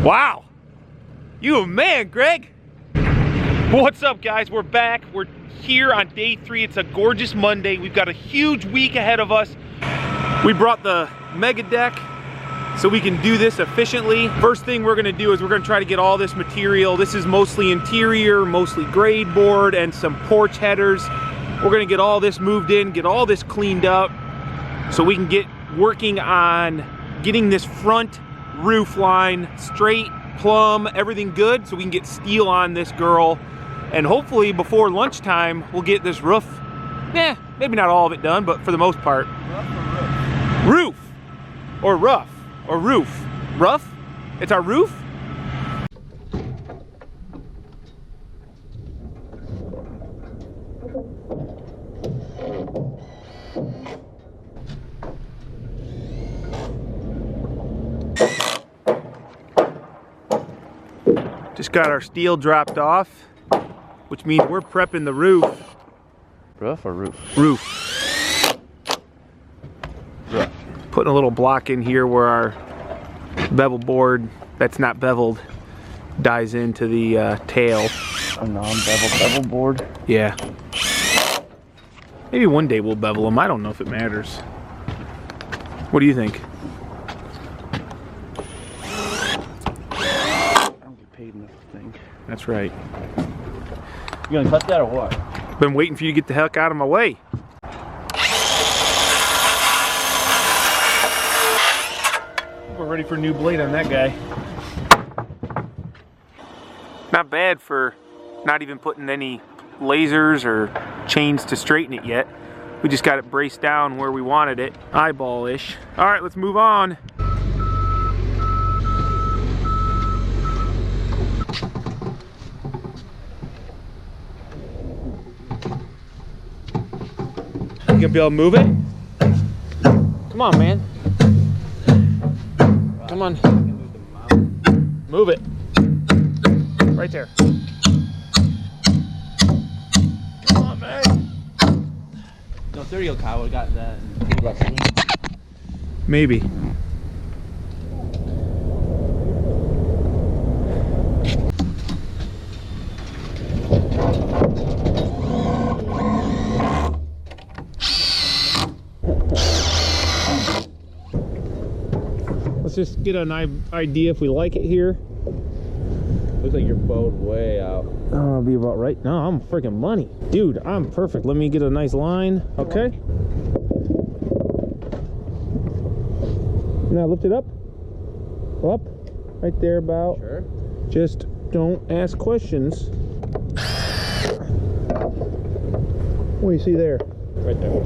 Wow, you a man, Greg. What's up, guys? We're back. We're here on day 3. It's a gorgeous Monday. We've got a huge week ahead of us. We brought the mega deck so we can do this efficiently. First thing we're gonna do is we're gonna try to get all this material. This is mostly interior, mostly grade board, and some porch headers. We're gonna get all this moved in, get all this cleaned up, so we can get working on getting this front roof line straight, plumb, everything good, so we can get steel on this girl. And hopefully before lunchtime, we'll get this roof, maybe not all of it done, but for the most part. Roof or rough or roof. Rough? It's our roof? Just got our steel dropped off, which means we're prepping the roof. Roof or roof? Roof. Roof. Putting a little block in here where our bevel board that's not beveled dies into the tail. A non-bevel board? Yeah. Maybe one day we'll bevel them. I don't know if it matters. What do you think? Paid enough to think. That's right. You gonna cut that or what? Been waiting for you to get the heck out of my way. We're ready for a new blade on that guy. Not bad for not even putting any lasers or chains to straighten it yet. We just got it braced down where we wanted it, eyeball-ish. All right, let's move on. You gonna be able to move it? Come on, man. Come on. Move it. Right there. Come on, man. No, 30 Kyle would have got that. Maybe. Let's just get an idea if we like it here. Looks like you're bowed way out. I'll be about right. No, I'm freaking money. Dude, I'm perfect. Let me get a nice line. Okay. Now lift it up. Up. Right there about. Sure. Just don't ask questions. What do you see there? Right there.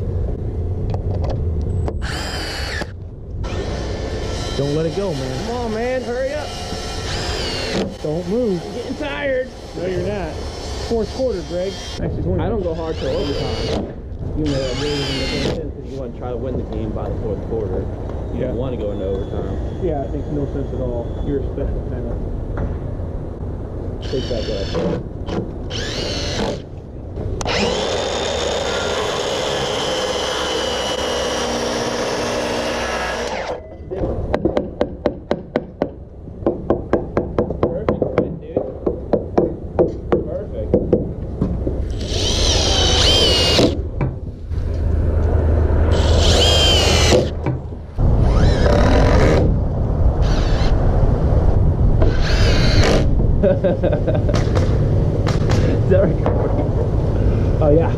Don't let it go, man. Come on, man, hurry up. Don't move. I'm getting tired. No, you're not. Fourth quarter, Greg. Actually, 20. I don't go hard till overtime. You know that really doesn't make any sense because you want to try to win the game by the fourth quarter. You don't want to go into overtime. Yeah, it makes no sense at all. You're a special kind of. Take back what I said. Is that recording? Oh, yeah.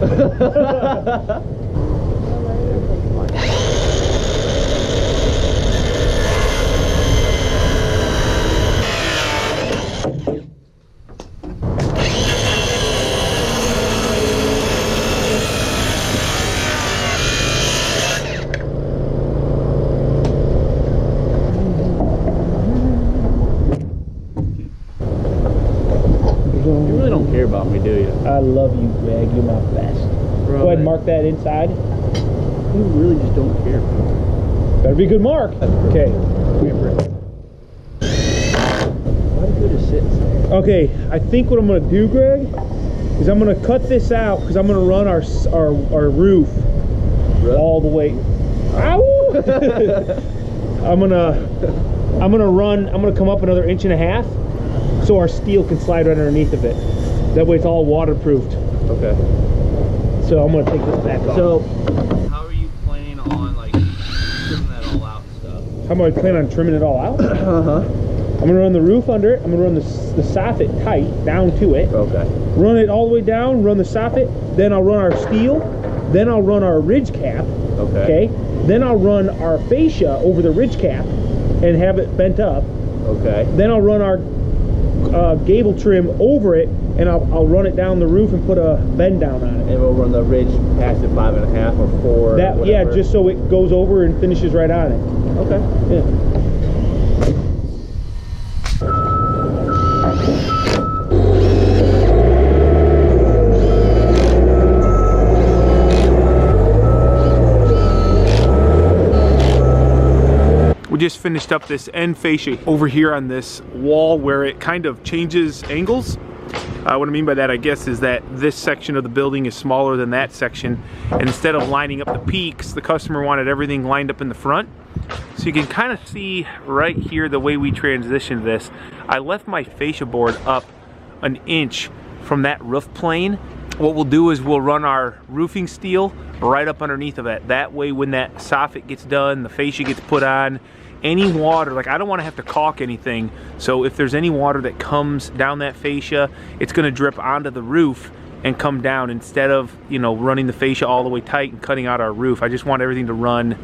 You really don't care about me, do you? I love you, Greg. You're my best. Bro, Go ahead and mark that inside. You really just don't care. Better be a good mark. Okay. Why good is sitting there? Okay, I think what I'm gonna do, Greg, is I'm gonna cut this out because I'm gonna run our roof all the way. Ow! I'm gonna I'm gonna come up another 1.5 inches so our steel can slide right underneath of it. That way it's all waterproofed. Okay. So I'm gonna take this back off. So, how are you planning on like trimming that all out and stuff? How am I planning on trimming it all out? I'm gonna run the roof under it. I'm gonna run the soffit tight down to it. Okay. Run it all the way down, run the soffit, then I'll run our steel, then I'll run our ridge cap. Okay. Then I'll run our fascia over the ridge cap and have it bent up. Okay. Then I'll run our gable trim over it, and I'll run it down the roof and put a bend down on it. And we'll run the ridge past it 5.5 or 4. That, yeah, just so it goes over and finishes right on it. Okay. Yeah. We just finished up this end fascia over here on this wall where it kind of changes angles. What I mean by that, I guess, is that this section of the building is smaller than that section, and instead of lining up the peaks, the customer wanted everything lined up in the front. So you can kind of see right here the way we transitioned this. I left my fascia board up 1 inch from that roof plane. What we'll do is we'll run our roofing steel right up underneath of it. That way when that soffit gets done, the fascia gets put on, any water, like I don't want to have to caulk anything, so if there's any water that comes down that fascia, it's going to drip onto the roof and come down instead of, you know, running the fascia all the way tight and cutting out our roof. I just want everything to run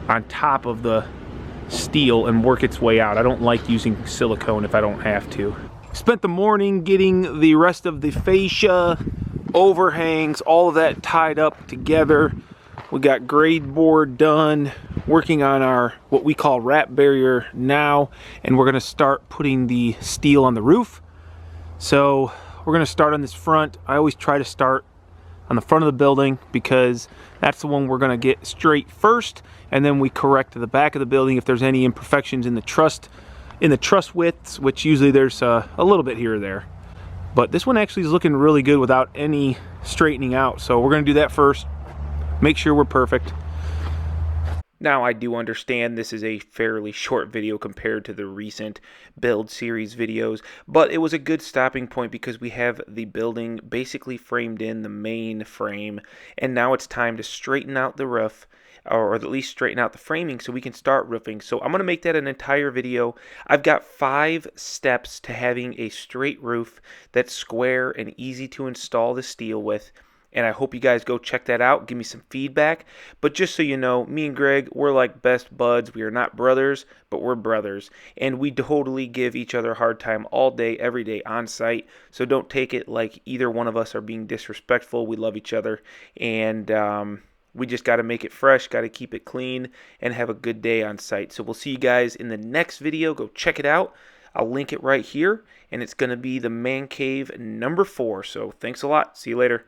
on top of the steel and work its way out. I don't like using silicone if I don't have to. Spent the morning getting the rest of the fascia, overhangs, all of that tied up together. We got grade board done, working on our what we call wrap barrier now, and we're gonna start putting the steel on the roof. So we're gonna start on this front. I always try to start on the front of the building because that's the one we're gonna get straight first, and then we correct the back of the building if there's any imperfections in the truss widths, which usually there's a little bit here or there. But this one actually is looking really good without any straightening out, so we're gonna do that first. Make sure we're perfect. Now, I do understand this is a fairly short video compared to the recent build series videos, but it was a good stopping point because we have the building basically framed in the main frame, and now it's time to straighten out the roof, or at least straighten out the framing so we can start roofing. So I'm going to make that an entire video. I've got 5 steps to having a straight roof that's square and easy to install the steel with. And I hope you guys go check that out. Give me some feedback. But just so you know, me and Greg, we're like best buds. We are not brothers, but we're brothers. And we totally give each other a hard time all day, every day on site. So don't take it like either one of us are being disrespectful. We love each other. And we just got to make it fresh, got to keep it clean, and have a good day on site. So we'll see you guys in the next video. Go check it out. I'll link it right here. And it's going to be the Mancave number 4. So thanks a lot. See you later.